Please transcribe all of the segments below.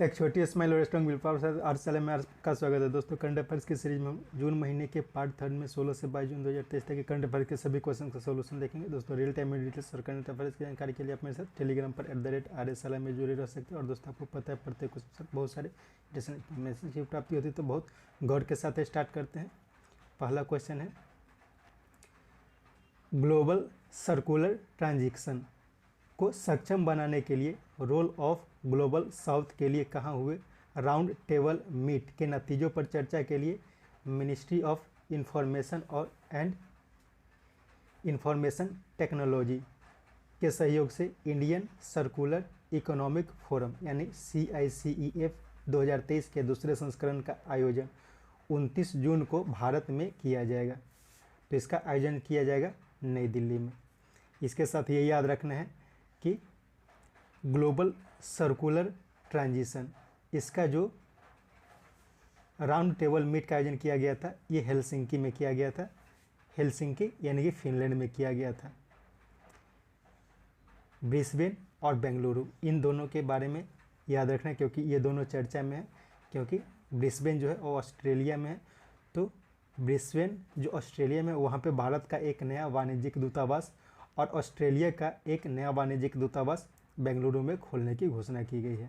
एक छोटी स्माइल और स्ट्रॉन्ग विल पावर से अर्थ चैनल में आपका स्वागत है दोस्तों। करंट अफेयर्स की सीरीज में हम जून महीने के पार्ट थर्ड में 16 से 22 जून 2023 तक के करंट अफेयर के सभी क्वेश्चन का सोल्यूशन देखेंगे दोस्तों। रियल टाइम में डिटेल्स और करंट अफेयर्स की जानकारी के लिए आप मेरे साथ टेलीग्राम पर @RSLI में जुड़े रह सकते हैं। और दोस्तों आपको पता है प्रत्येक क्वेश्चन बहुत सारे मैसेज की प्राप्ति होती है, तो बहुत गौर के साथ स्टार्ट करते हैं। पहला क्वेश्चन है, ग्लोबल सर्कुलर ट्रांजिशन को सक्षम बनाने के लिए रोल ऑफ ग्लोबल साउथ के लिए कहाँ हुए राउंड टेबल मीट के नतीजों पर चर्चा के लिए ministry of information and information technology के सहयोग से इंडियन सर्कुलर इकोनॉमिक फोरम यानी CICEF 2023 के दूसरे संस्करण का आयोजन 29 जून को भारत में किया जाएगा। तो इसका आयोजन किया जाएगा नई दिल्ली में। इसके साथ ये याद रखना है कि ग्लोबल सर्कुलर ट्रांजिशन, इसका जो राउंड टेबल मीट का आयोजन किया गया था, ये हेलसिंकी में किया गया था। हेलसिंकी यानी कि फिनलैंड में किया गया था। ब्रिस्बेन और बेंगलुरु, इन दोनों के बारे में याद रखना है क्योंकि ये दोनों चर्चा में है। क्योंकि ब्रिस्बेन जो है वो ऑस्ट्रेलिया में है, तो ब्रिस्बेन जो ऑस्ट्रेलिया में, वहाँ पे भारत का एक नया वाणिज्यिक दूतावास और ऑस्ट्रेलिया का एक नया वाणिज्यिक दूतावास बेंगलुरु में खोलने की घोषणा की गई है।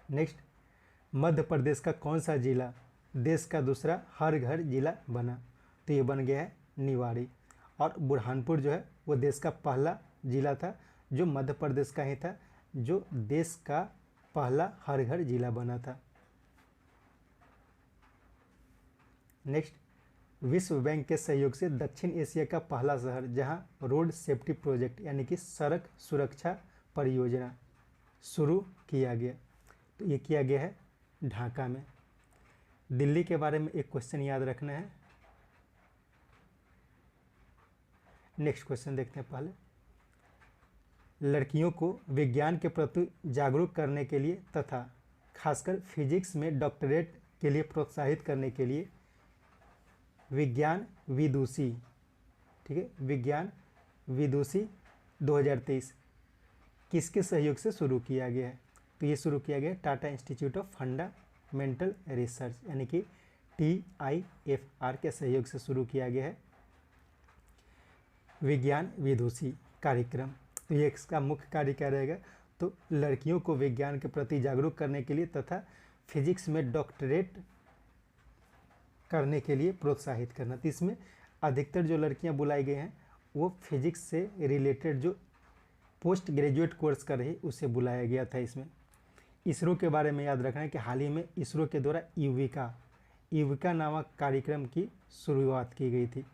नेक्स्ट, मध्य प्रदेश का कौन सा जिला देश का दूसरा हर घर जिला बना? तो ये बन गया है निवाड़ी। और बुरहानपुर जो है वो देश का पहला जिला था जो मध्य प्रदेश का ही था, जो देश का पहला हर घर जिला बना था। नेक्स्ट, विश्व बैंक के सहयोग से दक्षिण एशिया का पहला शहर जहां रोड सेफ्टी प्रोजेक्ट यानी कि सड़क सुरक्षा परियोजना शुरू किया गया, तो ये किया गया है ढाका में। दिल्ली के बारे में एक क्वेश्चन याद रखना है। नेक्स्ट क्वेश्चन देखते हैं। पहले, लड़कियों को विज्ञान के प्रति जागरूक करने के लिए तथा खासकर फिजिक्स में डॉक्टरेट के लिए प्रोत्साहित करने के लिए विज्ञान विदुषी, ठीक है, विज्ञान विदुषी 2023 किसके सहयोग से शुरू किया गया है? तो ये शुरू किया गया है Tata institute of fundamental research यानी कि TIFR के सहयोग से शुरू किया गया है विज्ञान विदुषी कार्यक्रम। तो ये इसका मुख्य कार्य क्या रहेगा? तो लड़कियों को विज्ञान के प्रति जागरूक करने के लिए तथा फिजिक्स में डॉक्टरेट करने के लिए प्रोत्साहित करना। तो इसमें अधिकतर जो लड़कियां बुलाई गई हैं वो फिजिक्स से रिलेटेड जो पोस्ट ग्रेजुएट कोर्स कर रही उसे बुलाया गया था। इसमें इसरो के बारे में याद रखना है कि हाल ही में इसरो के द्वारा यूविका नामक कार्यक्रम की शुरुआत की गई थी।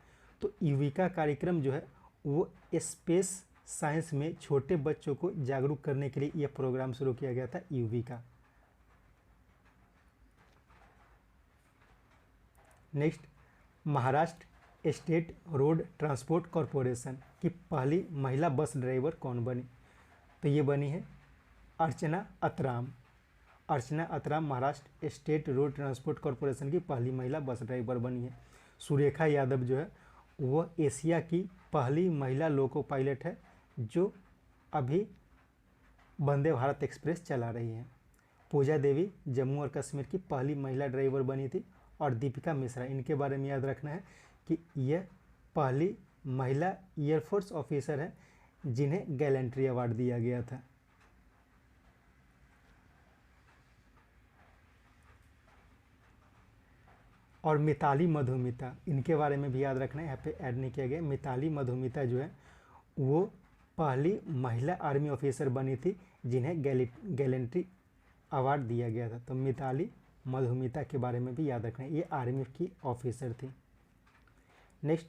तो यूविका कार्यक्रम जो है वो स्पेस साइंस में छोटे बच्चों को जागरूक करने के लिए यह प्रोग्राम शुरू किया गया था Yuvika. Next, Maharashtra state road transport corporation की पहली महिला बस ड्राइवर कौन बनी? तो ये बनी है Archana Atram. Archana Atram Maharashtra state road transport corporation की पहली महिला बस ड्राइवर बनी है। सुरेखा यादव जो है वो एशिया की पहली महिला लोको पायलट है जो अभी वंदे भारत एक्सप्रेस चला रही है। पूजा देवी जम्मू और कश्मीर की पहली महिला ड्राइवर बनी थी। और दीपिका मिश्रा, इनके बारे में याद रखना है कि यह पहली महिला एयरफोर्स ऑफिसर है जिन्हें गैलेंट्री अवार्ड दिया गया था। और मिताली मधुमिता, इनके बारे में भी याद रखना है, यहाँ पे ऐड नहीं किया गया। मिताली मधुमिता जो है वो पहली महिला आर्मी ऑफिसर बनी थी जिन्हें गैलेंट्री अवार्ड दिया गया था। तो मिताली मधुमिता के बारे में भी याद रखना है, ये आर्मी की ऑफिसर थी। नेक्स्ट,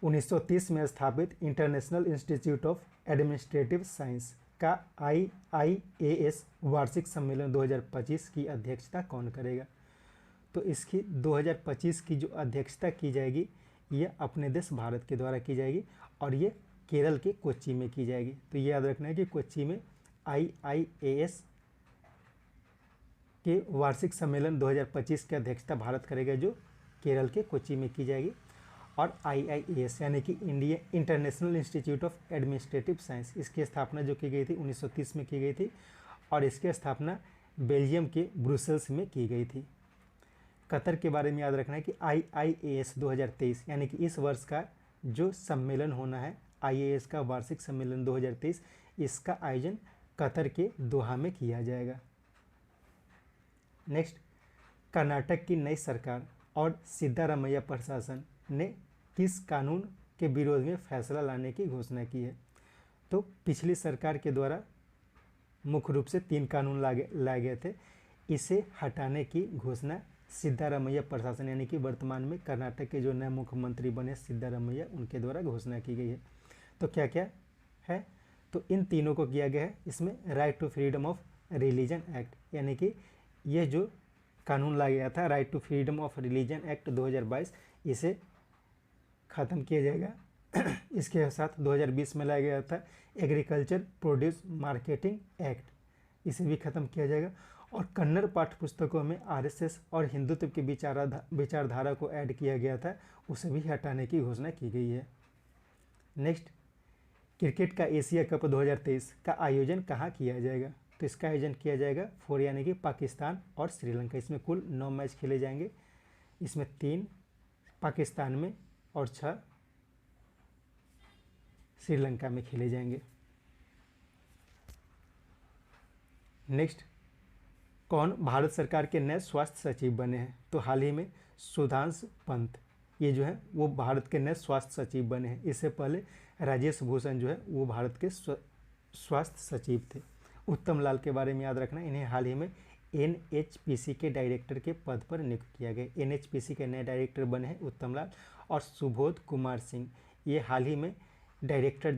1930 में स्थापित international institute of administrative science का IIAS वार्षिक सम्मेलन 2025 की अध्यक्षता कौन करेगा? तो इसकी 2025 की जो अध्यक्षता की जाएगी ये अपने देश भारत के द्वारा की जाएगी और ये केरल के कोच्चि में की जाएगी। तो ये याद रखना है कि कोच्चि में IIAS के वार्षिक सम्मेलन 2025 की अध्यक्षता भारत करेगा जो केरल के कोच्चि में की जाएगी। और IIAS यानी कि India international institute of administrative science, इसकी स्थापना जो की गई थी 1930 में की गई थी और इसकी स्थापना बेल्जियम के ब्रुसेल्स में की गई थी। कतर के बारे में याद रखना है कि IIAS 2023 यानी कि इस वर्ष का जो सम्मेलन होना है IAS का वार्षिक सम्मेलन 2023, इसका आयोजन कतर के दोहा में किया जाएगा। नेक्स्ट, कर्नाटक की नई सरकार और सिद्धारमैया प्रशासन ने किस कानून के विरोध में फैसला लाने की घोषणा की है? तो पिछली सरकार के द्वारा मुख्य रूप से 3 कानून लाए गए थे, इसे हटाने की घोषणा सिद्धारमैया प्रशासन यानी कि वर्तमान में कर्नाटक के जो नए मुख्यमंत्री बने सिद्धारमैया, उनके द्वारा घोषणा की गई है। तो क्या क्या है? तो इन तीनों को किया गया है। इसमें right to freedom of religion act यानी कि ये जो कानून लाया गया था right to freedom of religion act 2022, इसे ख़त्म किया जाएगा। इसके साथ 2020 में लाया गया था एग्रीकल्चर प्रोड्यूस मार्केटिंग एक्ट, इसे भी ख़त्म किया जाएगा। और कन्नड़ पाठ्य पुस्तकों में RSS और हिंदुत्व की विचारधारा को ऐड किया गया था, उसे भी हटाने की घोषणा की गई है। नेक्स्ट, क्रिकेट का एशिया कप 2023 का आयोजन कहाँ किया जाएगा? तो इसका आयोजन किया जाएगा 4 यानी कि पाकिस्तान और श्रीलंका। इसमें कुल 9 मैच खेले जाएंगे, इसमें 3 पाकिस्तान में और 6 श्रीलंका में खेले जाएंगे। नेक्स्ट, कौन भारत सरकार के नए स्वास्थ्य सचिव बने हैं? तो हाल ही में सुधांशु पंत ये जो है वो भारत के नए स्वास्थ्य सचिव बने हैं। इससे पहले राजेश भूषण जो है वो भारत के स्वास्थ्य सचिव थे। उत्तम लाल के बारे में याद रखना, इन्हें हाल ही में NHPC के डायरेक्टर के पद पर नियुक्त किया गया। NHPC के नए डायरेक्टर बने हैं उत्तम लाल। और सुबोध कुमार सिंह ये हाल ही में डायरेक्टर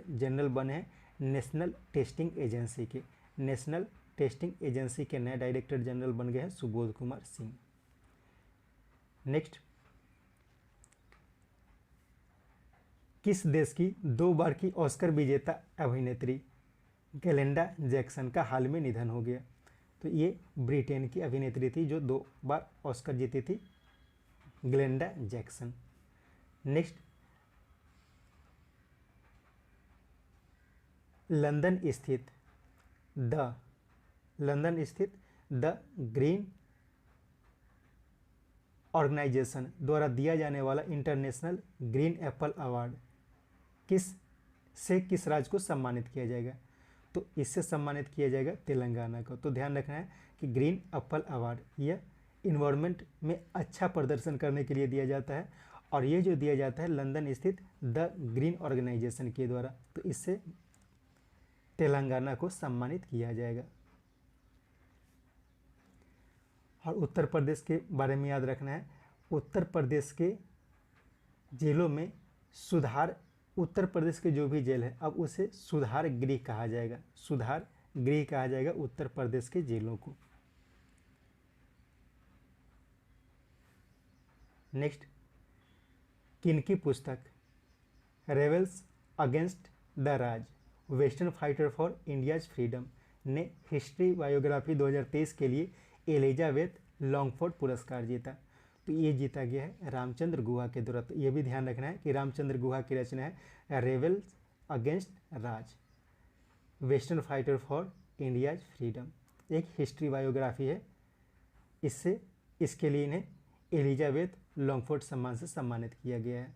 जनरल बने हैं नेशनल टेस्टिंग एजेंसी के। नेशनल टेस्टिंग एजेंसी के नए डायरेक्टर जनरल बन गए हैं सुबोध कुमार सिंह। नेक्स्ट, किस देश की 2 बार की ऑस्कर विजेता अभिनेत्री ग्लेंडा जैक्सन का हाल में निधन हो गया? तो ये ब्रिटेन की अभिनेत्री थी जो 2 बार ऑस्कर जीती थी, ग्लेंडा जैक्सन। नेक्स्ट, लंदन स्थित द ग्रीन ऑर्गेनाइजेशन द्वारा दिया जाने वाला इंटरनेशनल ग्रीन एप्पल अवार्ड किस राज्य को सम्मानित किया जाएगा? तो इससे सम्मानित किया जाएगा तेलंगाना को। तो ध्यान रखना है कि ग्रीन एप्पल अवार्ड यह इन्वायरमेंट में अच्छा प्रदर्शन करने के लिए दिया जाता है और ये जो दिया जाता है लंदन स्थित द ग्रीन ऑर्गेनाइजेशन के द्वारा। तो इससे तेलंगाना को सम्मानित किया जाएगा। और उत्तर प्रदेश के बारे में याद रखना है, उत्तर प्रदेश के जेलों में सुधार, उत्तर प्रदेश के जो भी जेल है अब उसे सुधार गृह कहा जाएगा। सुधार गृह कहा जाएगा उत्तर प्रदेश के जेलों को। नेक्स्ट, किनकी पुस्तक rebels against the Raj western fighter for India's freedom ने हिस्ट्री बायोग्राफी 2023 के लिए एलिजाबेथ लॉन्गफोर्ड पुरस्कार जीता? तो ये जीता गया है रामचंद्र गुहा के द्वारा। तो ये भी ध्यान रखना है कि रामचंद्र गुहा की रचना है rebels against Raj western fighter for India's freedom, एक हिस्ट्री बायोग्राफी है। इसके लिए इन्हें एलिजाबेथ लॉन्गफोर्ड सम्मान से सम्मानित किया गया है।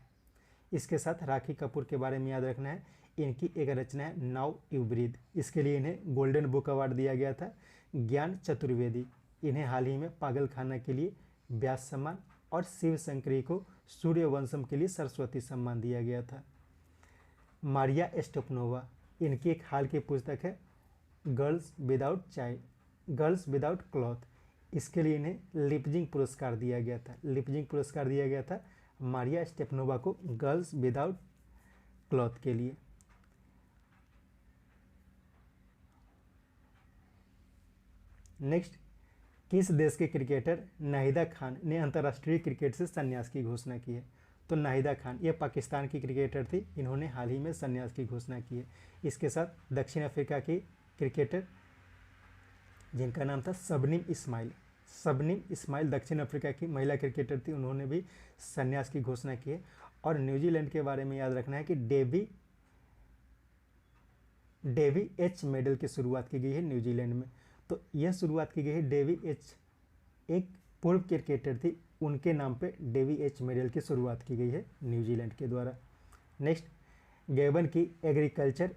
इसके साथ राखी कपूर के बारे में याद रखना है, इनकी एक रचना है नाउ यू ब्रीथ, इसके लिए इन्हें गोल्डन बुक अवार्ड दिया गया था। ज्ञान चतुर्वेदी, इन्हें हाल ही में पागलखाना के लिए व्यास सम्मान और शिव शंकरी को सूर्यवंशम के लिए सरस्वती सम्मान दिया गया था। मारिया स्टेपनोवा, इनकी एक हाल की पुस्तक है गर्ल्स विदाउट क्लॉथ, इसके लिए इन्हें लिपजिंग पुरस्कार दिया गया था। लिपजिंग पुरस्कार दिया गया था मारिया स्टेपनोवा को गर्ल्स विदाउट क्लॉथ के लिए। नेक्स्ट, किस देश के क्रिकेटर नाहिदा खान ने अंतर्राष्ट्रीय क्रिकेट से संन्यास की घोषणा की है? तो नाहिदा खान ये पाकिस्तान की क्रिकेटर थी, इन्होंने हाल ही में संन्यास की घोषणा की है। इसके साथ दक्षिण अफ्रीका की क्रिकेटर जिनका नाम था शबनीम इस्माइल दक्षिण अफ्रीका की महिला क्रिकेटर थी, उन्होंने भी संन्यास की घोषणा की है। और न्यूजीलैंड के बारे में याद रखना है कि डेवी एच मेडल की शुरुआत की गई है न्यूजीलैंड में। तो यह शुरुआत की गई है डेवी एच, एक पूर्व क्रिकेटर थी, उनके नाम पे डेवी एच मेडल की शुरुआत की गई है न्यूजीलैंड के द्वारा। नेक्स्ट, गैबन की एग्रीकल्चर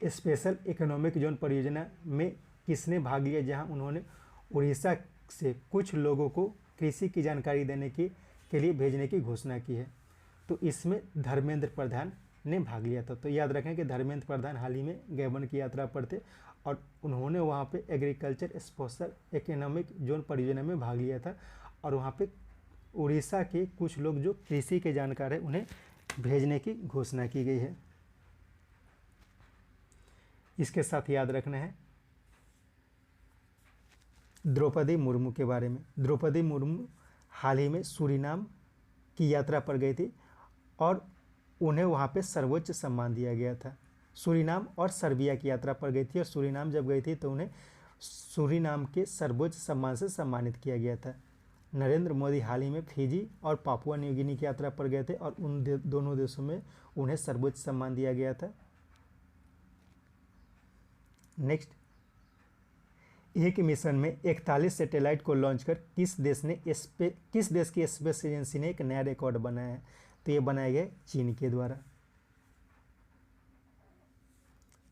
स्पेशल इकोनॉमिक जोन परियोजना में किसने भाग लिया, जहां उन्होंने उड़ीसा से कुछ लोगों को कृषि की जानकारी देने के लिए भेजने की घोषणा की है। तो इसमें धर्मेंद्र प्रधान ने भाग लिया था। तो याद रखें कि धर्मेंद्र प्रधान हाल ही में गैबन की यात्रा पर थे और उन्होंने वहाँ पे एग्रीकल्चर स्पेशल इकोनॉमिक जोन परियोजना में भाग लिया था और वहाँ पे उड़ीसा के कुछ लोग जो कृषि के जानकार हैं उन्हें भेजने की घोषणा की गई है। इसके साथ याद रखना है द्रौपदी मुर्मू के बारे में। द्रौपदी मुर्मू हाल ही में सूरीनाम की यात्रा पर गई थी और उन्हें वहाँ पे सर्वोच्च सम्मान दिया गया था। सूरीनाम और सर्बिया की यात्रा पर गई थी और सूरीनाम जब गई थी तो उन्हें सूरीनाम के सर्वोच्च सम्मान से सम्मानित किया गया था। नरेंद्र मोदी हाल ही में फिजी और पापुआ न्यू गिनी की यात्रा पर गए थे और उन दोनों देशों में उन्हें सर्वोच्च सम्मान दिया गया था। नेक्स्ट, एक मिशन में 41 सैटेलाइट को लॉन्च कर किस देश की स्पेस एजेंसी ने एक नया रिकॉर्ड बनाया है, तो ये बनाया गया चीन के द्वारा।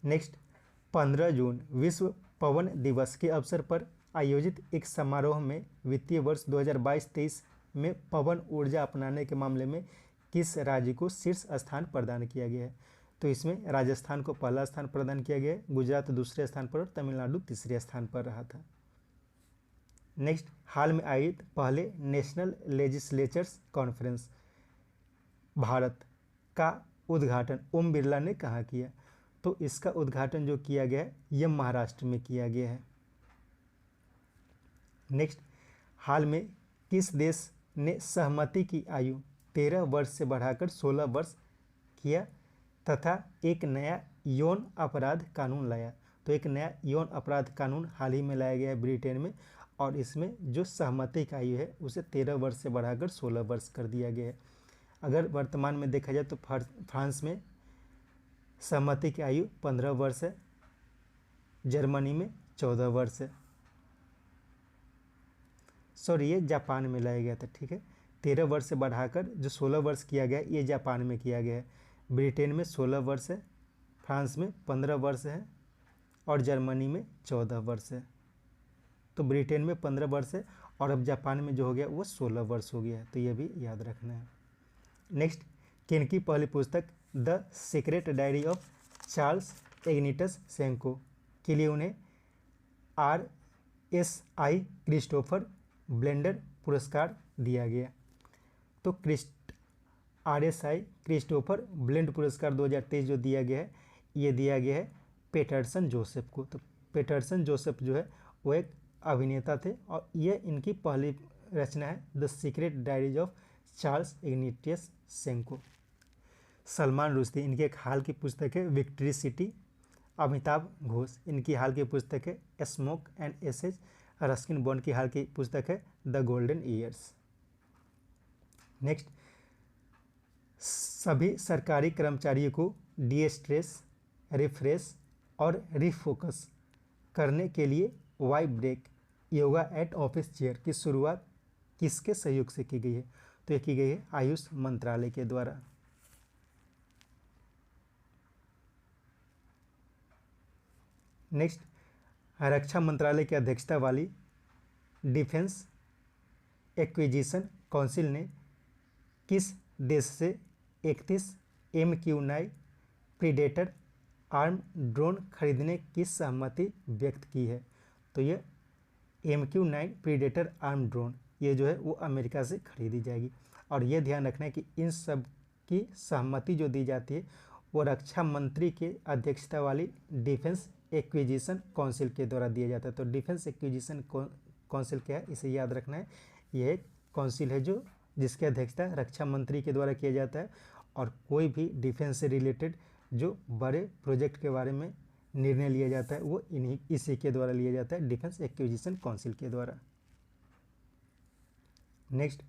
नेक्स्ट, 15 जून विश्व पवन दिवस के अवसर पर आयोजित एक समारोह में वित्तीय वर्ष 2022-23 में पवन ऊर्जा अपनाने के मामले में किस राज्य को शीर्ष स्थान प्रदान किया गया है, तो इसमें राजस्थान को पहला स्थान प्रदान किया गया है, गुजरात दूसरे स्थान पर और तमिलनाडु तीसरे स्थान पर रहा था। नेक्स्ट, हाल में आयोजित पहले नेशनल लेजिस्लेचर्स कॉन्फ्रेंस भारत का उद्घाटन ओम बिरला ने कहाँ किया, तो इसका उद्घाटन जो किया गया है यह महाराष्ट्र में किया गया है। नेक्स्ट, हाल में किस देश ने सहमति की आयु 13 वर्ष से बढ़ाकर 16 वर्ष किया तथा एक नया यौन अपराध कानून लाया, तो एक नया यौन अपराध कानून हाल ही में लाया गया है ब्रिटेन में और इसमें जो सहमति की आयु है उसे 13 वर्ष से बढ़ाकर 16 वर्ष कर दिया गया है। अगर वर्तमान में देखा जाए तो फ्रांस में सहमति की आयु 15 वर्ष है, जर्मनी में 14 वर्ष है, सॉरी ये जापान में लाया गया था, ठीक है। 13 वर्ष से बढ़ाकर जो 16 वर्ष किया गया ये जापान में किया गया है। ब्रिटेन में 16 वर्ष है, फ्रांस में 15 वर्ष है और जर्मनी में 14 वर्ष है। तो ब्रिटेन में 15 वर्ष है और अब जापान में जो हो गया वो 16 वर्ष हो गया है, तो ये भी याद रखना है। नेक्स्ट, किनकी पहली पुस्तक the secret diary of Charles Ignatius Sancho के लिए उन्हें RSI क्रिस्टोफर ब्लेंडर पुरस्कार दिया गया, तो RSI क्रिस्टोफर ब्लेंड पुरस्कार 2023 जो दिया गया है ये दिया गया है पेटरसन जोसेफ को। तो पेटरसन जोसेफ जो है वो एक अभिनेता थे और ये इनकी पहली रचना है the secret diaries of Charles Ignatius Sancho. Salman Rushdie इनकी एक हाल की पुस्तक है विक्ट्री सिटी। अमिताभ घोष इनकी हाल की पुस्तक है smoke and ashes. Ruskin Bond की हाल की पुस्तक है द गोल्डन ईयर्स। नेक्स्ट, सभी सरकारी कर्मचारियों को डीस्ट्रेस, रिफ्रेश और रिफोकस करने के लिए Y break yoga at office chair की शुरुआत किसके सहयोग से की गई है, तो ये की गई है आयुष मंत्रालय के द्वारा। नेक्स्ट, रक्षा मंत्रालय की अध्यक्षता वाली डिफेंस एक्विजिशन काउंसिल ने किस देश से 31 MQ-9 प्रीडेटर आर्म ड्रोन खरीदने की सहमति व्यक्त की है, तो ये MQ-9 प्रीडेटर आर्म ड्रोन ये जो है वो अमेरिका से खरीदी जाएगी। और ये ध्यान रखना है कि इन सब की सहमति जो दी जाती है वो रक्षा मंत्री के अध्यक्षता वाली डिफेंस एक्विजिशन काउंसिल के द्वारा दिया जाता है। तो डिफेंस एक्विजिशन काउंसिल क्या है इसे याद रखना है, यह एक काउंसिल है जो जिसकी अध्यक्षता रक्षा मंत्री के द्वारा किया जाता है और कोई भी डिफेंस से रिलेटेड जो बड़े प्रोजेक्ट के बारे में निर्णय लिया जाता है वो इसी के द्वारा लिया जाता है, डिफेंस एक्विजिशन काउंसिल के द्वारा। नेक्स्ट,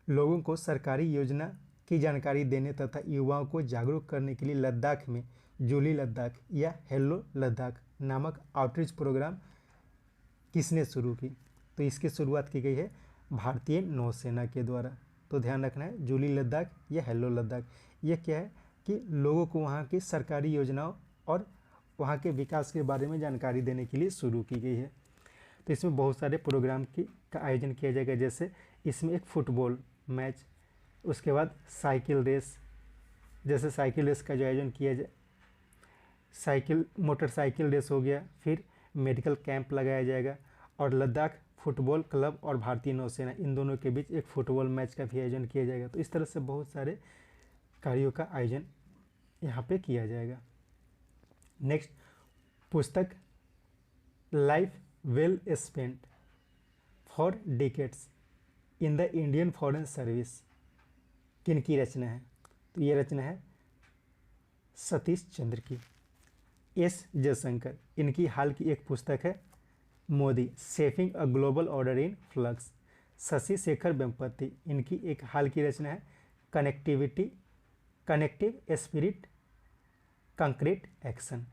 लोगों को सरकारी योजना की जानकारी देने तथा युवाओं को जागरूक करने के लिए लद्दाख में जूली लद्दाख या हेलो लद्दाख नामक आउटरीच प्रोग्राम किसने शुरू की? तो इसकी शुरुआत की गई है भारतीय नौसेना के द्वारा। तो ध्यान रखना है जूली लद्दाख या हेलो लद्दाख। ये क्या है कि लोगों को वहाँ की सरकारी योजनाओं और वहाँ के विकास के बारे में जानकारी देने के लिए शुरू की गई है। तो इसमें बहुत सारे प्रोग्राम का आयोजन किया जाएगा, जैसे इसमें एक फुटबॉल मैच, उसके बाद साइकिल रेस, जैसे साइकिल रेस का जो आयोजन किया जाए, मोटरसाइकिल रेस हो गया, फिर मेडिकल कैंप लगाया जाएगा, और लद्दाख फुटबॉल क्लब और भारतीय नौसेना इन दोनों के बीच एक फुटबॉल मैच का भी आयोजन किया जाएगा। तो इस तरह से बहुत सारे कार्यों का आयोजन यहाँ पे किया जाएगा। नेक्स्ट, पुस्तक life well spent for decades in the Indian foreign service किन की रचना है? तो ये रचना है सतीश चंद्र की। एस जयशंकर, इनकी हाल की एक पुस्तक है Modi shaping a global order in flux. Shashi Shekhar Vempati, इनकी एक हाल की रचना है connective spirit concrete action.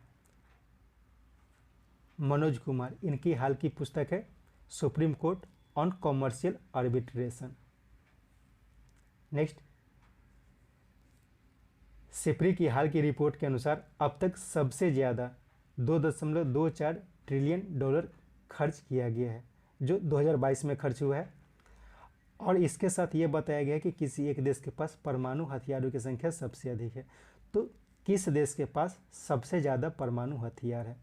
Manoj Kumar, इनकी हाल की पुस्तक है supreme court on commercial arbitration. Next, SIPRI की हाल की रिपोर्ट के अनुसार अब तक सबसे ज़्यादा 2.24 ट्रिलियन डॉलर खर्च किया गया है, जो 2022 में खर्च हुआ है। और इसके साथ ये बताया गया है कि किसी एक देश के पास परमाणु हथियारों की संख्या सबसे अधिक है। तो किस देश के पास सबसे ज़्यादा परमाणु हथियार है?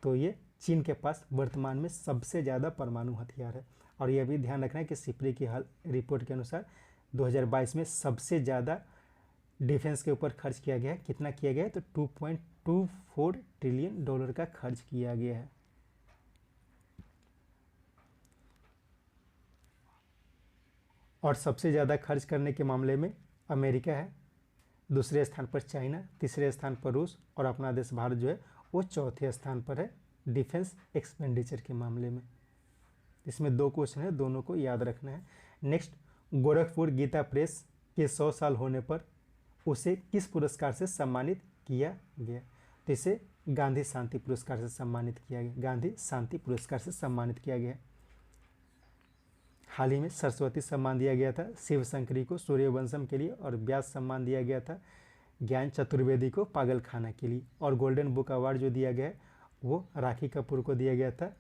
तो ये चीन के पास वर्तमान में सबसे ज़्यादा परमाणु हथियार है। और यह भी ध्यान रखना है कि सिप्री की हाल रिपोर्ट के अनुसार 2022 में सबसे ज़्यादा डिफेंस के ऊपर खर्च किया गया है। कितना किया गया है? तो 2.24 ट्रिलियन डॉलर का खर्च किया गया है। और सबसे ज़्यादा खर्च करने के मामले में अमेरिका है, दूसरे स्थान पर चाइना, तीसरे स्थान पर रूस, और अपना देश भारत जो है वो चौथे स्थान पर है डिफेंस एक्सपेंडिचर के मामले में। इसमें 2 क्वेश्चन है, दोनों को याद रखना है। नेक्स्ट, गोरखपुर गीता प्रेस के 100 साल होने पर उसे किस पुरस्कार से सम्मानित किया गया? तो इसे गांधी शांति पुरस्कार से सम्मानित किया गया। गांधी शांति पुरस्कार से सम्मानित किया गया। हाल ही में सरस्वती सम्मान दिया गया था शिव शंकरी को सूर्यवंशम के लिए, और व्यास सम्मान दिया गया था ज्ञान चतुर्वेदी को पागलखाना के लिए, और गोल्डन बुक अवार्ड जो दिया गया है वो राखी कपूर को दिया गया था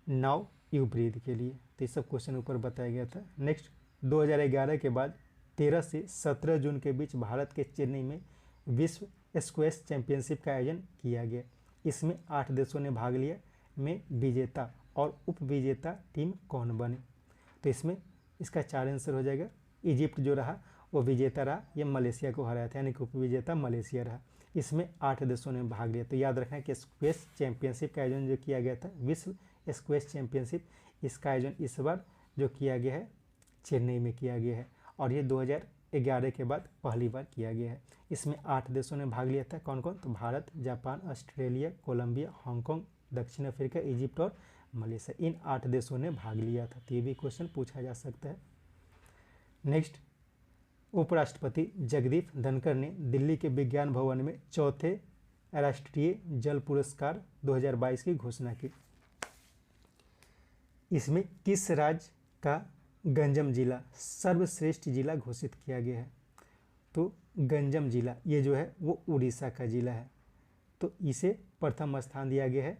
नाउ यू ब्रीथ के लिए। तो ये सब क्वेश्चन ऊपर बताया गया था। नेक्स्ट, 2011 के बाद 13 से 17 जून के बीच भारत के चेन्नई में विश्व स्क्वैश चैंपियनशिप का आयोजन किया गया। इसमें 8 देशों ने भाग लिया। में विजेता और उप विजेता टीम कौन बने? तो इसमें इसका 4 आंसर हो जाएगा। इजिप्ट जो रहा वो विजेता रहा, ये मलेशिया को हराया था, यानी कि उपविजेता मलेशिया रहा। इसमें 8 देशों ने भाग लिया। तो याद रखना कि स्क्वैश चैंपियनशिप का आयोजन जो किया गया था विश्व स्क्वैश चैंपियनशिप, इसका आयोजन इस बार जो किया गया है चेन्नई में किया गया है, और ये 2011 के बाद पहली बार किया गया है। इसमें 8 देशों ने भाग लिया था। कौन कौन? तो Bharat, Japan, Australia, Colombia, Hong Kong, दक्षिण अफ्रीका, इजिप्ट और मलेशिया, इन 8 देशों ने भाग लिया था। तो ये भी क्वेश्चन पूछा जा सकता है। नेक्स्ट, उपराष्ट्रपति जगदीप धनखड़ ने दिल्ली के विज्ञान भवन में चौथे राष्ट्रीय जल पुरस्कार 2022 की घोषणा की। इसमें किस राज्य का गंजम जिला सर्वश्रेष्ठ जिला घोषित किया गया है? तो गंजम जिला ये जो है वो उड़ीसा का जिला है। तो इसे प्रथम स्थान दिया गया है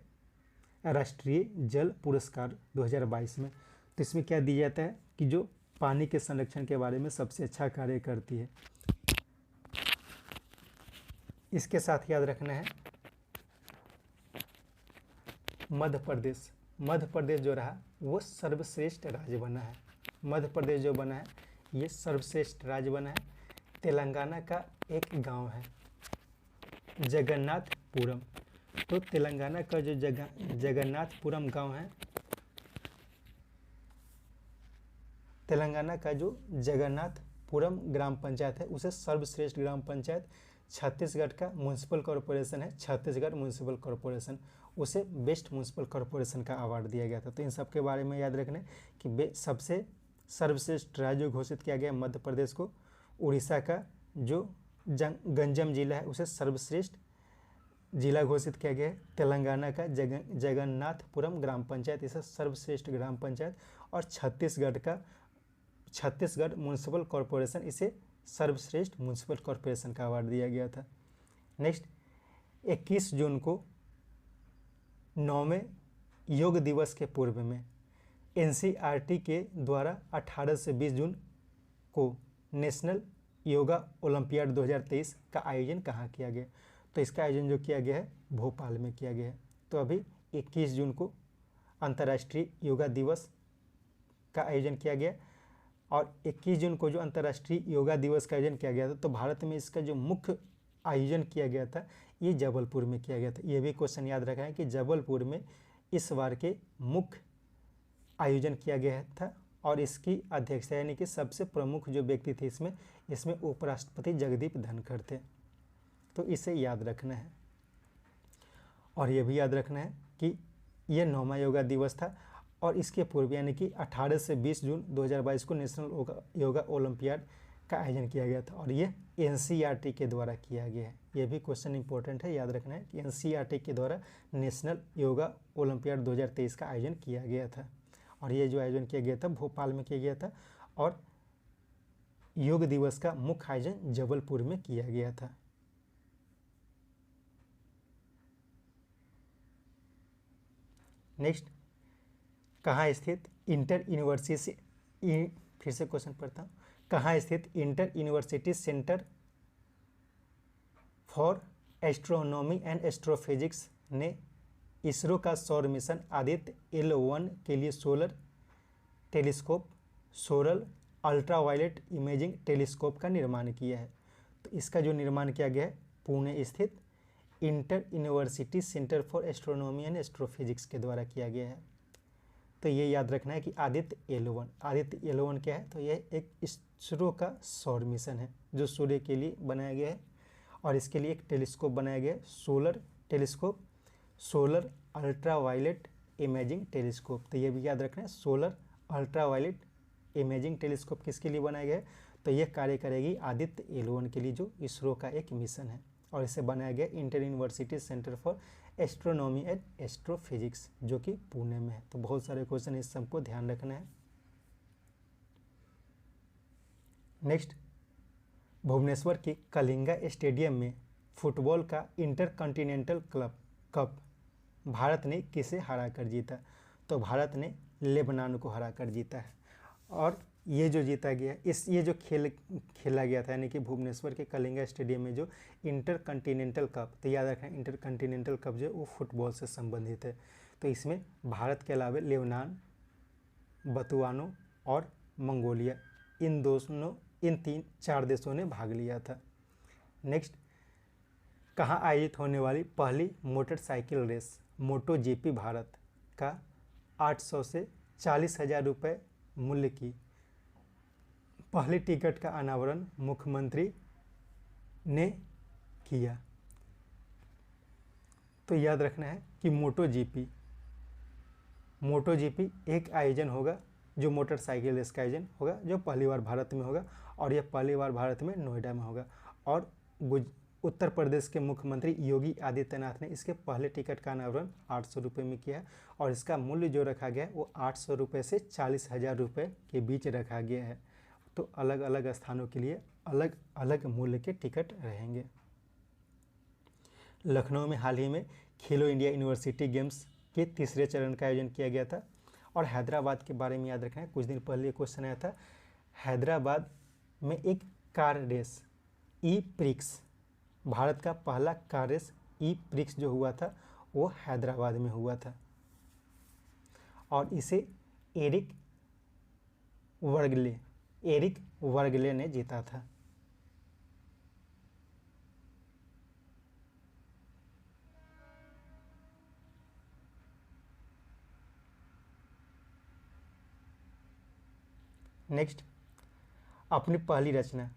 राष्ट्रीय जल पुरस्कार 2022 में। तो इसमें क्या दिया जाता है कि जो पानी के संरक्षण के बारे में सबसे अच्छा कार्य करती है। इसके साथ याद रखना है मध्य प्रदेश जो रहा वो सर्वश्रेष्ठ राज्य बना है। मध्य प्रदेश जो बना है ये सर्वश्रेष्ठ राज्य बना है। तेलंगाना का एक गांव है जगन्नाथपुरम। तो तेलंगाना का जो जगन्नाथपुरम गांव है, तेलंगाना का जो जगन्नाथपुरम ग्राम पंचायत है उसे सर्वश्रेष्ठ ग्राम पंचायत, छत्तीसगढ़ का म्यूनसिपल कॉरपोरेशन है छत्तीसगढ़ म्यूनसिपल कॉरपोरेशन, उसे बेस्ट म्यूनसिपल कॉरपोरेशन का अवार्ड दिया गया था। तो इन सब के बारे में याद रखना कि सबसे सर्वश्रेष्ठ राज्य घोषित किया गया मध्य प्रदेश को। उड़ीसा का जो गंजम जिला है उसे सर्वश्रेष्ठ जिला घोषित किया गया है तेलंगाना का जगन्नाथपुरम ग्राम पंचायत, इसे सर्वश्रेष्ठ ग्राम पंचायत, और छत्तीसगढ़ म्यूनसिपल कॉरपोरेशन इसे सर्वश्रेष्ठ म्यूनसिपल कॉरपोरेशन का अवार्ड दिया गया था। नेक्स्ट 21 जून को 9वें योग दिवस के पूर्व में एनसीईआरटी के द्वारा 18 से 20 जून को नेशनल योगा ओलंपियाड 2023 का आयोजन कहाँ किया गया? तो इसका आयोजन जो किया गया है भोपाल में किया गया है। तो अभी 21 जून को अंतर्राष्ट्रीय योगा दिवस का आयोजन किया गया, और 21 जून को जो अंतर्राष्ट्रीय योगा दिवस का आयोजन किया गया था, तो भारत में इसका जो मुख्य आयोजन किया गया था ये जबलपुर में किया गया था। ये भी क्वेश्चन याद रखा है कि जबलपुर में इस बार के मुख्य आयोजन किया गया था, और इसकी अध्यक्षता यानी कि सबसे प्रमुख जो व्यक्ति थे इसमें उपराष्ट्रपति जगदीप धनखड़ थे। तो इसे याद रखना है, और ये भी याद रखना है कि ये 9वां योगा दिवस था, और इसके पूर्व यानी कि 18 से 20 जून 2022 को नेशनल योगा ओलंपियाड का आयोजन किया गया था, और ये एनसीईआरटी के द्वारा किया गया है। ये भी क्वेश्चन इंपॉर्टेंट है, याद रखना है कि एनसीईआरटी के द्वारा नेशनल योगा ओलंपियाड 2023 का आयोजन किया गया था, और ये जो आयोजन किया गया था भोपाल में किया गया था, और योग दिवस का मुख्य आयोजन जबलपुर में किया गया था। नेक्स्ट, कहाँ स्थित इंटर यूनिवर्सिटी, फिर से क्वेश्चन पढ़ता हूँ, कहाँ स्थित inter university centre for astronomy and astrophysics ने इसरो का सौर मिशन आदित्य L1 के लिए solar telescope, solar ultraviolet imaging telescope का निर्माण किया है? तो इसका जो निर्माण किया गया है पुणे स्थित inter university centre for astronomy and astrophysics के द्वारा किया गया है। तो ये याद रखना है कि आदित्य L1 क्या है? तो ये एक इसरो का सौर मिशन है जो सूर्य के लिए बनाया गया है, और इसके लिए एक टेलीस्कोप बनाया गया है, solar telescope, solar ultraviolet imaging telescope. तो ये भी याद रखना है, सोलर अल्ट्रावायलेट इमेजिंग टेलीस्कोप किसके लिए बनाया गया है? तो ये कार्य करेगी आदित्य L1 के लिए, जो इसरो का एक मिशन है, और इसे बनाया गया inter university centre for astronomy and astrophysics, जो कि पुणे में है। तो बहुत सारे क्वेश्चन इस सबको ध्यान रखना है। नेक्स्ट, भुवनेश्वर के कलिंगा स्टेडियम में फुटबॉल का इंटरकॉन्टिनेंटल कप भारत ने किसे हराकर जीता? तो भारत ने लेबनान को हराकर जीता है, और ये जो जीता गया ये जो खेला गया था यानी कि भुवनेश्वर के कलिंगा स्टेडियम में जो इंटरकॉन्टिनेंटल कप, तो याद रखना इंटरकॉन्टिनेंटल कप जो वो फुटबॉल से संबंधित है। तो इसमें भारत के अलावा लेबनान, बतुआनो और मंगोलिया, इन 4 देशों ने भाग लिया था। नेक्स्ट, कहाँ आयोजित होने वाली पहली मोटरसाइकिल रेस मोटो जीपी भारत का 800 से 40,000 रुपये मूल्य की पहली टिकट का अनावरण मुख्यमंत्री ने किया? तो याद रखना है कि मोटो जीपी एक आयोजन होगा जो मोटरसाइकिल रेस का आयोजन होगा, जो पहली बार भारत में होगा, और यह पहली बार भारत में नोएडा में होगा, और उत्तर प्रदेश के मुख्यमंत्री योगी आदित्यनाथ ने इसके पहले टिकट का अनावरण 800 रुपये में किया, और इसका मूल्य जो रखा गया है वो 800 रुपये से 40,000 रुपये के बीच रखा गया है। तो अलग अलग स्थानों के लिए अलग अलग मूल्य के टिकट रहेंगे। लखनऊ में हाल ही में खेलो इंडिया यूनिवर्सिटी गेम्स के तीसरे चरण का आयोजन किया गया था, और हैदराबाद के बारे में याद रखना है, कुछ दिन पहले क्वेश्चन आया था। हैदराबाद में एक कार रेस ई प्रिक्स, भारत का पहला कार रेस ई प्रिक्स जो हुआ था वो हैदराबाद में हुआ था, और इसे एरिक वर्गले ने जीता था। नेक्स्ट, अपनी पहली रचना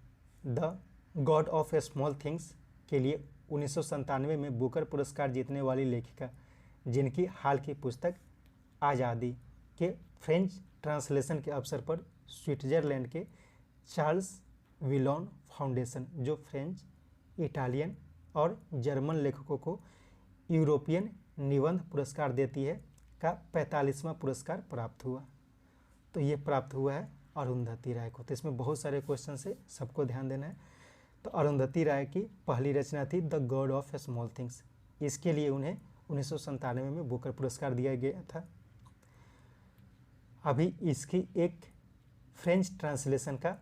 the God of Small Things के लिए 1997 में बुकर पुरस्कार जीतने वाली लेखिका, जिनकी हाल की पुस्तक आज़ादी के फ्रेंच ट्रांसलेशन के अवसर पर स्विट्जरलैंड के चार्ल्स विलोन फाउंडेशन, जो फ्रेंच, इटालियन और जर्मन लेखकों को यूरोपियन निबंध पुरस्कार देती है का 45वां पुरस्कार प्राप्त हुआ? तो ये प्राप्त हुआ है अरुंधति राय को। तो इसमें बहुत सारे क्वेश्चन से सबको ध्यान देना है। तो अरुंधति राय की पहली रचना थी the God of Small things. इसके लिए उन्हें 1997 में बुकर पुरस्कार दिया गया था। अभी इसकी एक फ्रेंच ट्रांसलेशन का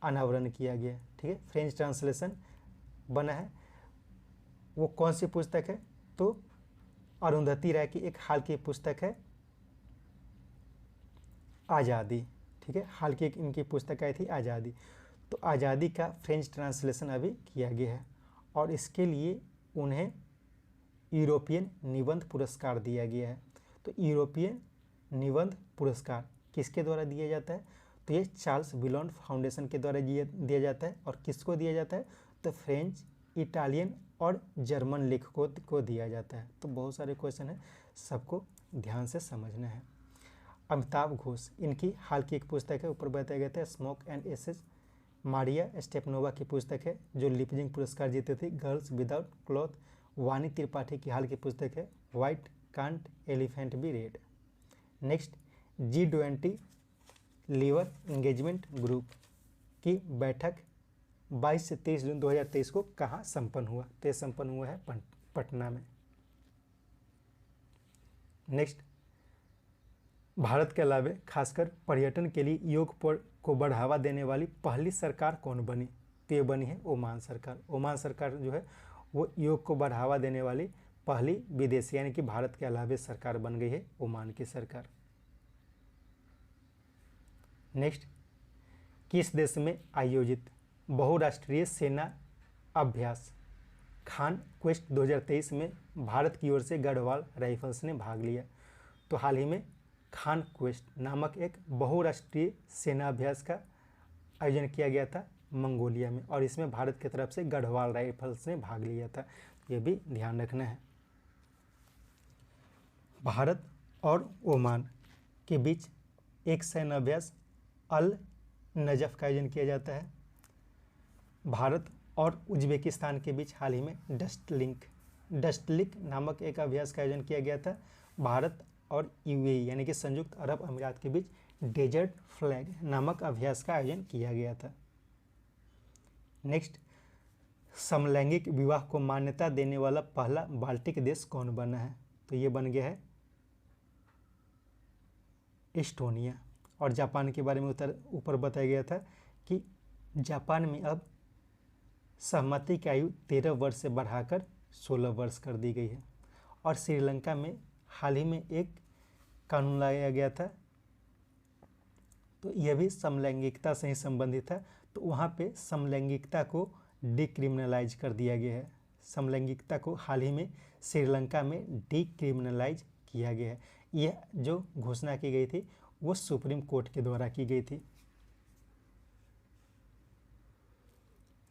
अनावरण किया गया। ठीक है, फ्रेंच ट्रांसलेशन बना है। वो कौन सी पुस्तक है? तो अरुंधति राय की एक हाल की पुस्तक है आज़ादी। ठीक है, हाल की इनकी पुस्तक आई थी आज़ादी। तो आज़ादी का फ्रेंच ट्रांसलेशन अभी किया गया है और इसके लिए उन्हें यूरोपियन निबंध पुरस्कार दिया गया है। तो यूरोपियन निबंध पुरस्कार किसके द्वारा दिया जाता है? तो ये चार्ल्स बिलोन फाउंडेशन के द्वारा दिया जाता है। और किसको दिया जाता है? तो फ्रेंच, इटालियन और जर्मन लेखकों को दिया जाता है। तो बहुत सारे क्वेश्चन हैं, सबको ध्यान से समझना है। अमिताभ घोष, इनकी हाल की एक पुस्तक है, ऊपर बताया गया था smoke and ashes. Maria Stepanova की पुस्तक है जो लिपजिंग पुरस्कार जीते थे, गर्ल्स विदाउट क्लॉथ। वानी त्रिपाठी की हाल की पुस्तक है white can't elephant be red. Next, G20 लीवर एंगेजमेंट ग्रुप की बैठक 22 से 23 जून 2023 को कहाँ संपन्न हुआ? तो संपन्न हुआ है पटना में। नेक्स्ट, भारत के अलावा खासकर पर्यटन के लिए योग को बढ़ावा देने वाली पहली सरकार कौन बनी? तो ये बनी है ओमान सरकार। ओमान सरकार जो है वो योग को बढ़ावा देने वाली पहली विदेशी यानी कि भारत के अलावा सरकार बन गई है ओमान की सरकार। नेक्स्ट, किस देश में आयोजित बहुराष्ट्रीय सेना अभ्यास खान क्वेस्ट 2023 में भारत की ओर से गढ़वाल राइफल्स ने भाग लिया? तो हाल ही में खान क्वेस्ट नामक एक बहुराष्ट्रीय सेना अभ्यास का आयोजन किया गया था मंगोलिया में और इसमें भारत की तरफ से गढ़वाल राइफल्स ने भाग लिया था। ये भी ध्यान रखना है। भारत और ओमान के बीच एक सैन्य अभ्यास अल नजफ का आयोजन किया जाता है। भारत और उज्बेकिस्तान के बीच हाल ही में डस्टलिक नामक एक अभ्यास का आयोजन किया गया था। भारत और यूएई यानी कि संयुक्त अरब अमीरात के बीच डेजर्ट फ्लैग नामक अभ्यास का आयोजन किया गया था। नेक्स्ट, समलैंगिक विवाह को मान्यता देने वाला पहला बाल्टिक देश कौन बना है? तो ये बन गया है एस्टोनिया। और जापान के बारे में ऊपर बताया गया था कि जापान में अब सहमति की आयु 13 वर्ष से बढ़ाकर 16 वर्ष कर दी गई है। और श्रीलंका में हाल ही में एक कानून लाया गया था, तो यह भी समलैंगिकता से ही संबंधित था। तो वहाँ पे समलैंगिकता को डिक्रिमिनलाइज कर दिया गया है। समलैंगिकता को हाल ही में श्रीलंका में डिक्रिमिनलाइज किया गया है। यह जो घोषणा की गई थी वो सुप्रीम कोर्ट के द्वारा की गई थी।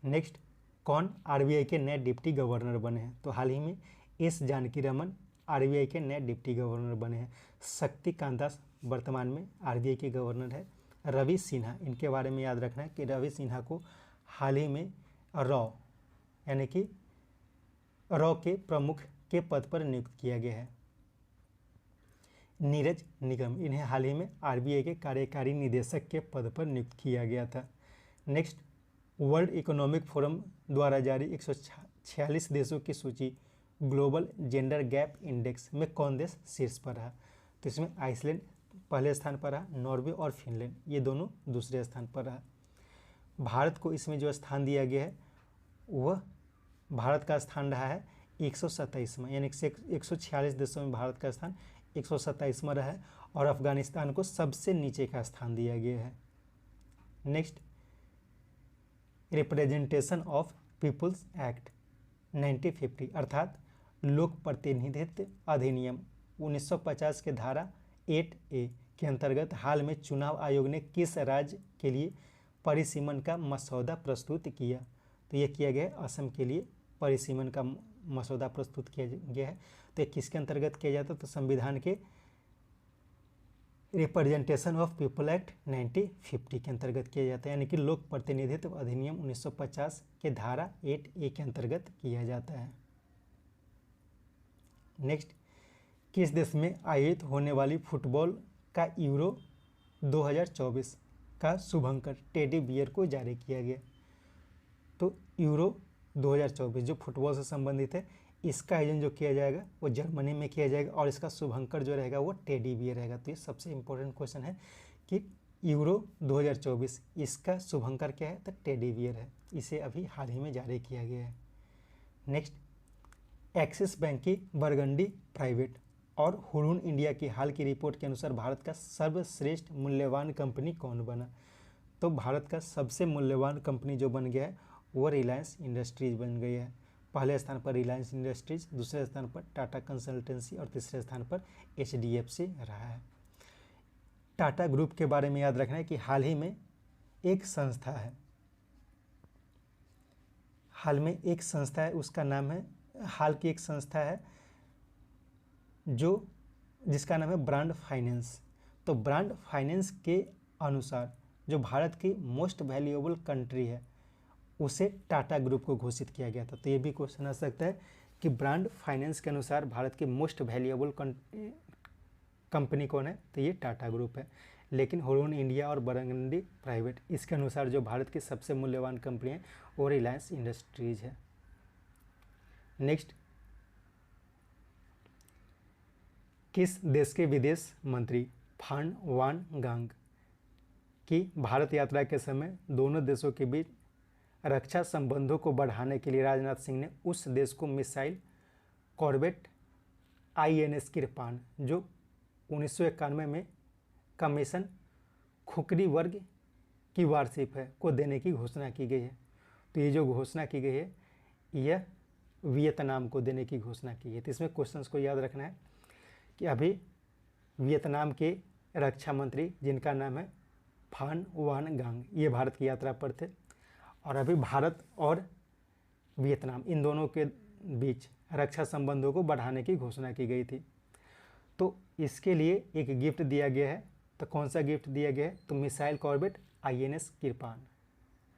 नेक्स्ट, कौन आरबीआई के नए डिप्टी गवर्नर बने हैं? तो हाल ही में एस जानकी रमन आरबीआई के नए डिप्टी गवर्नर बने हैं। शक्तिकांत दास वर्तमान में आरबीआई के गवर्नर है। रवि सिन्हा, इनके बारे में याद रखना है कि रवि सिन्हा को हाल ही में रॉ यानी कि रॉ के प्रमुख के पद पर नियुक्त किया गया है। नीरज निगम, इन्हें हाल ही में आरबीआई के कार्यकारी निदेशक के पद पर नियुक्त किया गया था। नेक्स्ट, वर्ल्ड इकोनॉमिक फोरम द्वारा जारी 146 देशों की सूची ग्लोबल जेंडर गैप इंडेक्स में कौन देश शीर्ष पर रहा? तो इसमें आइसलैंड पहले स्थान पर रहा, नॉर्वे और फिनलैंड ये दोनों दूसरे स्थान पर रहा। भारत को इसमें जो स्थान दिया गया है वह भारत का स्थान रहा है 127वां, यानी 146 देशों में भारत का स्थान 127वां रहा है और अफगानिस्तान को सबसे नीचे का स्थान दिया गया है। Next, representation of people's act 1950 अर्थात लोक प्रतिनिधित्व अधिनियम 1950 के धारा 8A के अंतर्गत हाल में चुनाव आयोग ने किस राज्य के लिए परिसीमन का मसौदा प्रस्तुत किया? तो यह किया गया असम के लिए परिसीमन का मसौदा प्रस्तुत किया गया है। तो ये किसके अंतर्गत किया जाता है? तो संविधान के रिप्रेजेंटेशन ऑफ पीपल एक्ट 1950 के अंतर्गत किया जाता है, यानी कि लोक प्रतिनिधित्व अधिनियम 1950 के धारा 8A के अंतर्गत किया जाता है। नेक्स्ट, किस देश में आयोजित होने वाली फुटबॉल का यूरो 2024 का शुभंकर टेडी बियर को जारी किया गया? तो यूरो 2024 जो फुटबॉल से संबंधित है, इसका आयोजन जो किया जाएगा वो जर्मनी में किया जाएगा और इसका शुभंकर जो रहेगा वो टेडी बियर रहेगा। तो ये सबसे इंपॉर्टेंट क्वेश्चन है कि यूरो 2024 इसका शुभंकर क्या है? तो टेडी बियर है। इसे अभी हाल ही में जारी किया गया है। नेक्स्ट, एक्सिस बैंक की बरगंडी प्राइवेट और हुरून इंडिया की हाल की रिपोर्ट के अनुसार भारत का सर्वश्रेष्ठ मूल्यवान कंपनी कौन बना? तो भारत का सबसे मूल्यवान कंपनी जो बन गया है वो रिलायंस इंडस्ट्रीज बन गई है। पहले स्थान पर रिलायंस इंडस्ट्रीज, दूसरे स्थान पर टाटा कंसल्टेंसी और तीसरे स्थान पर HDFC रहा है। टाटा ग्रुप के बारे में याद रखना है कि हाल ही में एक संस्था है, उसका नाम है, हाल की एक संस्था है जिसका नाम है ब्रांड फाइनेंस। तो ब्रांड फाइनेंस के अनुसार जो भारत की मोस्ट वैल्यूएबल कंट्री है उसे टाटा ग्रुप को घोषित किया गया था। तो ये भी क्वेश्चन आ सकता है कि ब्रांड फाइनेंस के अनुसार भारत की मोस्ट वैल्यूएबल कंपनी कौन है? तो ये टाटा ग्रुप है। लेकिन हुरून इंडिया और बरगंडी प्राइवेट इसके अनुसार जो भारत की सबसे मूल्यवान कंपनी है वो रिलायंस इंडस्ट्रीज है। नेक्स्ट, किस देश के विदेश मंत्री फान वान गांग की भारत यात्रा के समय दोनों देशों के बीच रक्षा संबंधों को बढ़ाने के लिए राजनाथ सिंह ने उस देश को मिसाइल कॉर्वेट INS किरपान जो 1991 में कमीशन खुकरी वर्ग की वारशिप है को देने की घोषणा की गई है। तो ये जो घोषणा की गई है यह वियतनाम को देने की घोषणा की है। तो इसमें क्वेश्चंस को याद रखना है कि अभी वियतनाम के रक्षा मंत्री जिनका नाम है फान वान गांग, ये भारत की यात्रा पर थे और अभी भारत और वियतनाम इन दोनों के बीच रक्षा संबंधों को बढ़ाने की घोषणा की गई थी। तो इसके लिए एक गिफ्ट दिया गया है। तो कौन सा गिफ्ट दिया गया है? तो मिसाइल कॉर्वेट INS किरपान,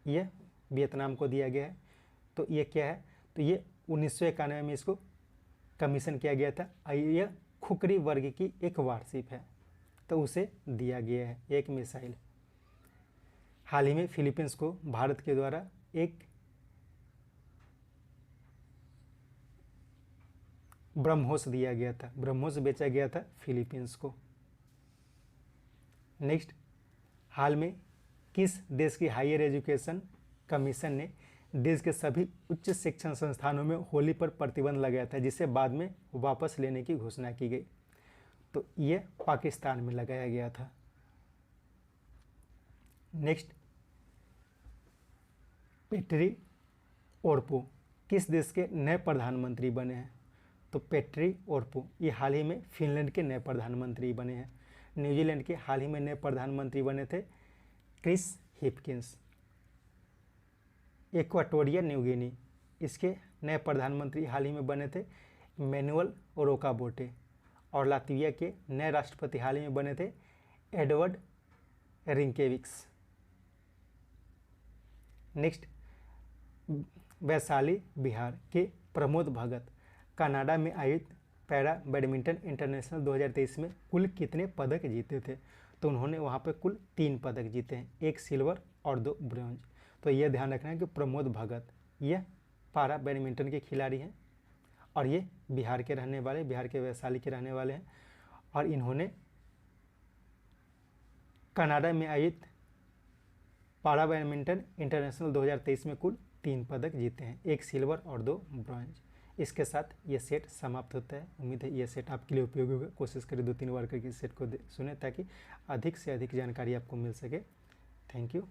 यह वियतनाम को दिया गया है। तो ये क्या है? तो ये 1991 में इसको कमीशन किया गया था। यह खुकरी वर्ग की एक वारशिप है तो उसे दिया गया है एक मिसाइल। हाल ही में फिलीपींस को भारत के द्वारा एक ब्रह्मोस दिया गया था, ब्रह्मोस बेचा गया था फिलीपींस को। नेक्स्ट, हाल में किस देश की हायर एजुकेशन कमीशन ने देश के सभी उच्च शिक्षण संस्थानों में होली पर प्रतिबंध लगाया था जिसे बाद में वापस लेने की घोषणा की गई? तो ये पाकिस्तान में लगाया गया था। नेक्स्ट, पेट्री ओरपो किस देश के नए प्रधानमंत्री बने हैं? तो पेट्री ओरपो ये हाल ही में फिनलैंड के नए प्रधानमंत्री बने हैं। न्यूजीलैंड के हाल ही में नए प्रधानमंत्री बने थे Chris Hipkins. Equatorial New Guinea इसके नए प्रधानमंत्री हाल ही में बने थे मैनुअल रोकाबोटे और लातविया के नए राष्ट्रपति हाल ही में बने थे एडवर्ड रिंकेविक्स। नेक्स्ट, वैशाली बिहार के प्रमोद भगत कनाडा में आयोजित पैरा बैडमिंटन इंटरनेशनल 2023 में कुल कितने पदक जीते थे? तो उन्होंने वहाँ पर कुल 3 पदक जीते हैं, 1 सिल्वर और 2 ब्रॉन्ज। तो यह ध्यान रखना है कि प्रमोद भगत यह पैरा बैडमिंटन के खिलाड़ी हैं और ये बिहार के रहने वाले, बिहार के वैशाली के रहने वाले हैं और इन्होंने कनाडा में आयोजित पैरा बैडमिंटन इंटरनेशनल 2023 में कुल 3 पदक जीते हैं, 1 सिल्वर और 2 ब्रॉन्ज। इसके साथ ये सेट समाप्त होता है। उम्मीद है ये सेट आपके लिए उपयोगी होगा। कोशिश करें 2-3 बार करके इस सेट को सुने ताकि अधिक से अधिक जानकारी आपको मिल सके। Thank you.